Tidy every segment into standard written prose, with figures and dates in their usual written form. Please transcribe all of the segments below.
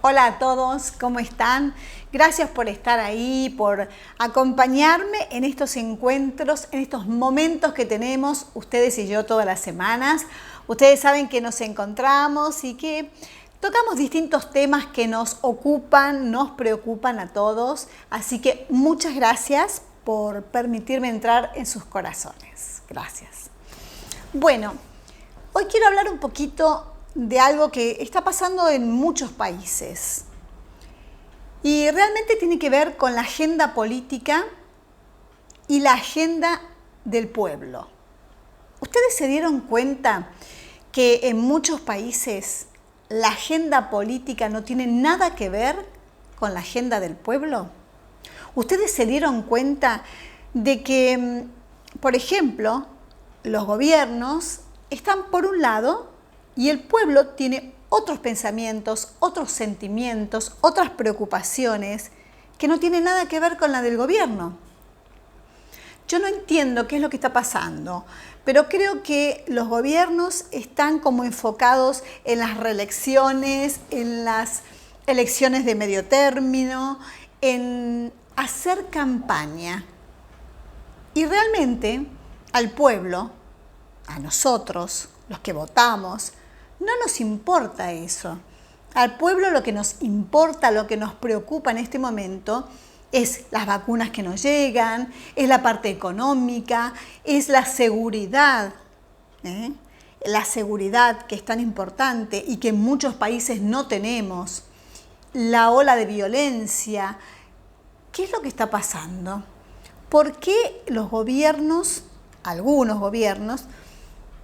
Hola a todos, ¿cómo están? Gracias por estar ahí, por acompañarme en estos encuentros, en estos momentos que tenemos ustedes y yo todas las semanas. Ustedes saben que nos encontramos y que tocamos distintos temas que nos ocupan, nos preocupan a todos. Así que muchas gracias por permitirme entrar en sus corazones. Gracias. Bueno, hoy quiero hablar un poquito de algo que está pasando en muchos países y realmente tiene que ver con la agenda política y la agenda del pueblo. ¿Ustedes se dieron cuenta que en muchos países la agenda política no tiene nada que ver con la agenda del pueblo? ¿Ustedes se dieron cuenta de que, por ejemplo, los gobiernos están por un lado y el pueblo tiene otros pensamientos, otros sentimientos, otras preocupaciones que no tienen nada que ver con la del gobierno? Yo no entiendo qué es lo que está pasando, pero creo que los gobiernos están como enfocados en las reelecciones, en las elecciones de medio término, en hacer campaña. Y realmente al pueblo, a nosotros, los que votamos, no nos importa eso. Al pueblo lo que nos importa, lo que nos preocupa en este momento es las vacunas que nos llegan, es la parte económica, es la seguridad. La seguridad que es tan importante y que en muchos países no tenemos. La ola de violencia. ¿Qué es lo que está pasando? ¿Por qué los gobiernos, algunos gobiernos,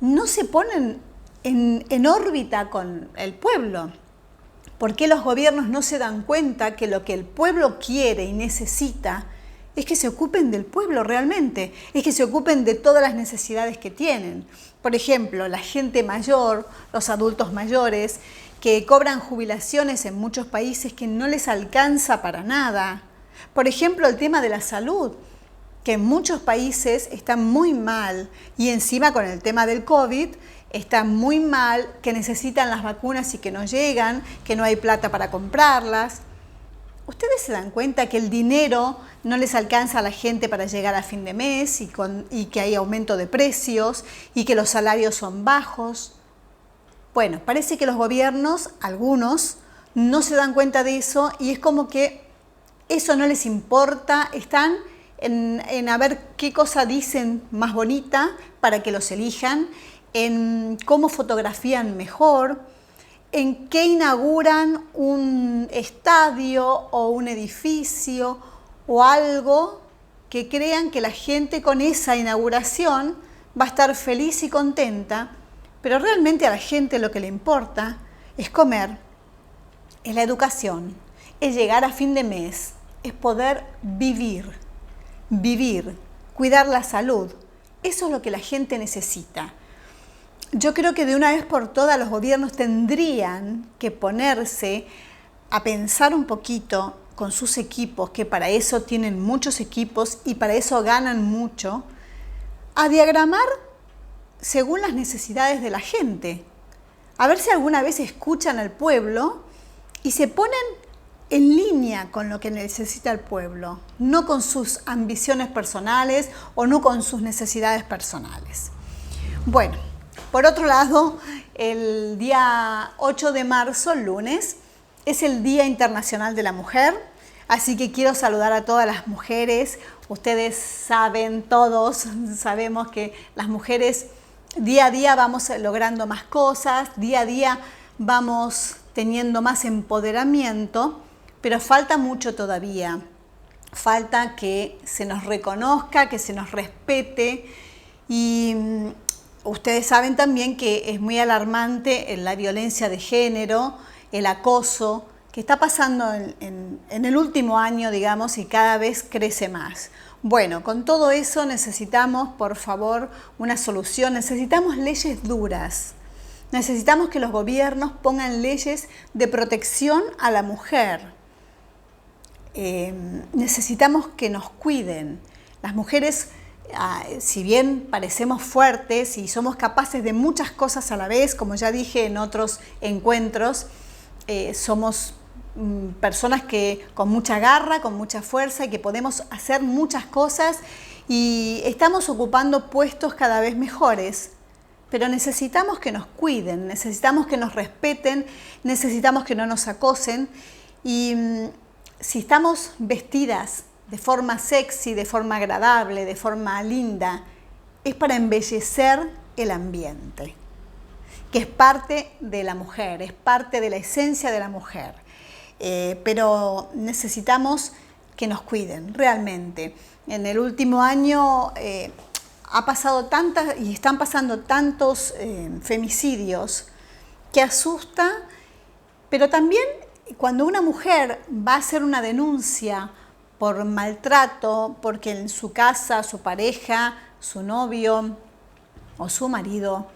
no se ponen en órbita con el pueblo? ¿Por qué los gobiernos no se dan cuenta que lo que el pueblo quiere y necesita es que se ocupen del pueblo realmente? Es que se ocupen de todas las necesidades que tienen. Por ejemplo, la gente mayor, los adultos mayores, que cobran jubilaciones en muchos países que no les alcanza para nada. Por ejemplo, el tema de la salud, que en muchos países está muy mal, y encima con el tema del COVID está muy mal, que necesitan las vacunas y que no llegan, que no hay plata para comprarlas. ¿Ustedes se dan cuenta que el dinero no les alcanza a la gente para llegar a fin de mes y que hay aumento de precios y que los salarios son bajos? Bueno, parece que los gobiernos, algunos, no se dan cuenta de eso y es como que eso no les importa, están en a ver qué cosa dicen más bonita para que los elijan, en cómo fotografían mejor, en qué inauguran un estadio o un edificio o algo que crean que la gente con esa inauguración va a estar feliz y contenta, pero realmente a la gente lo que le importa es comer, es la educación, es llegar a fin de mes, es poder vivir, cuidar la salud. Eso es lo que la gente necesita. Yo creo que de una vez por todas los gobiernos tendrían que ponerse a pensar un poquito con sus equipos, que para eso tienen muchos equipos y para eso ganan mucho, a diagramar según las necesidades de la gente. A ver si alguna vez escuchan al pueblo y se ponen en línea con lo que necesita el pueblo, no con sus ambiciones personales o no con sus necesidades personales. Bueno, por otro lado, el día 8 de marzo, lunes, es el Día Internacional de la Mujer, así que quiero saludar a todas las mujeres. Ustedes saben, todos sabemos que las mujeres día a día vamos logrando más cosas, día a día vamos teniendo más empoderamiento, pero falta mucho todavía. Falta que se nos reconozca, que se nos respete y ustedes saben también que es muy alarmante la violencia de género, el acoso, que está pasando en el último año, digamos, y cada vez crece más. Bueno, con todo eso necesitamos, por favor, una solución. Necesitamos leyes duras. Necesitamos que los gobiernos pongan leyes de protección a la mujer. Necesitamos que nos cuiden. Las mujeres, si bien parecemos fuertes y somos capaces de muchas cosas a la vez, como ya dije en otros encuentros, somos personas que con mucha garra, con mucha fuerza y que podemos hacer muchas cosas y estamos ocupando puestos cada vez mejores. Pero necesitamos que nos cuiden, necesitamos que nos respeten, necesitamos que no nos acosen y si estamos vestidas de forma sexy, de forma agradable, de forma linda, es para embellecer el ambiente, que es parte de la mujer, es parte de la esencia de la mujer. Pero necesitamos que nos cuiden, realmente. En el último año ha pasado tantas y están pasando tantos femicidios que asusta, pero también cuando una mujer va a hacer una denuncia por maltrato, porque en su casa, su pareja, su novio o su marido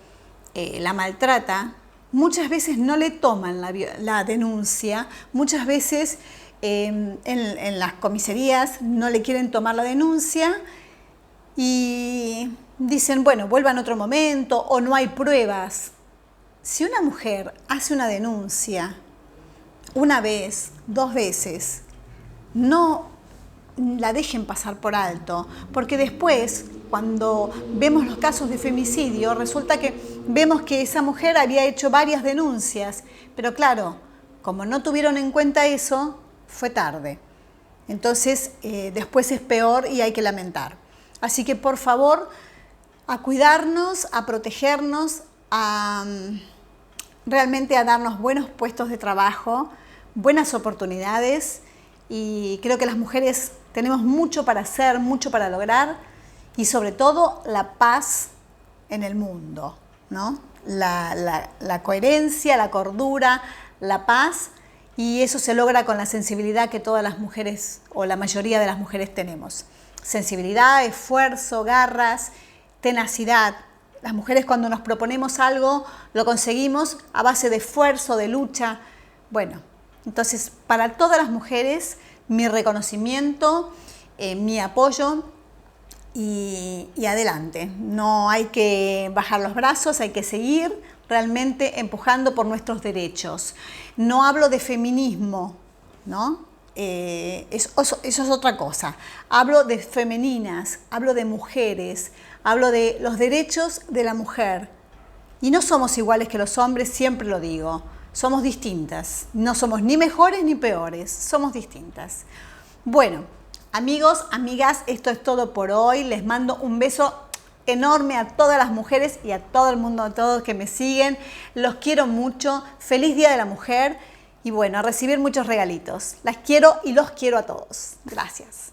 la maltrata, muchas veces no le toman la denuncia, muchas veces en las comisarías no le quieren tomar la denuncia y dicen, bueno, vuelva en otro momento o no hay pruebas. Si una mujer hace una denuncia una vez, 2 veces, no la dejen pasar por alto, porque después, cuando vemos los casos de femicidio, resulta que vemos que esa mujer había hecho varias denuncias, pero claro, como no tuvieron en cuenta eso, fue tarde. Entonces, después es peor y hay que lamentar. Así que, por favor, a cuidarnos, a protegernos, realmente a darnos buenos puestos de trabajo, buenas oportunidades, y creo que las mujeres tenemos mucho para hacer, mucho para lograr y sobre todo la paz en el mundo, ¿no? La coherencia, la cordura, la paz, y eso se logra con la sensibilidad que todas las mujeres o la mayoría de las mujeres tenemos. Sensibilidad, esfuerzo, garras, tenacidad. Las mujeres cuando nos proponemos algo lo conseguimos a base de esfuerzo, de lucha. Bueno, entonces para todas las mujeres mi reconocimiento, mi apoyo y adelante. No hay que bajar los brazos, hay que seguir realmente empujando por nuestros derechos. No hablo de feminismo, ¿no? Eso es otra cosa. Hablo de femeninas, hablo de mujeres, hablo de los derechos de la mujer. Y no somos iguales que los hombres, siempre lo digo. Somos distintas. No somos ni mejores ni peores, somos distintas. Bueno, amigos, amigas, esto es todo por hoy. Les mando un beso enorme a todas las mujeres y a todo el mundo, a todos que me siguen. Los quiero mucho. Feliz Día de la Mujer. Y bueno, a recibir muchos regalitos. Las quiero y los quiero a todos. Gracias.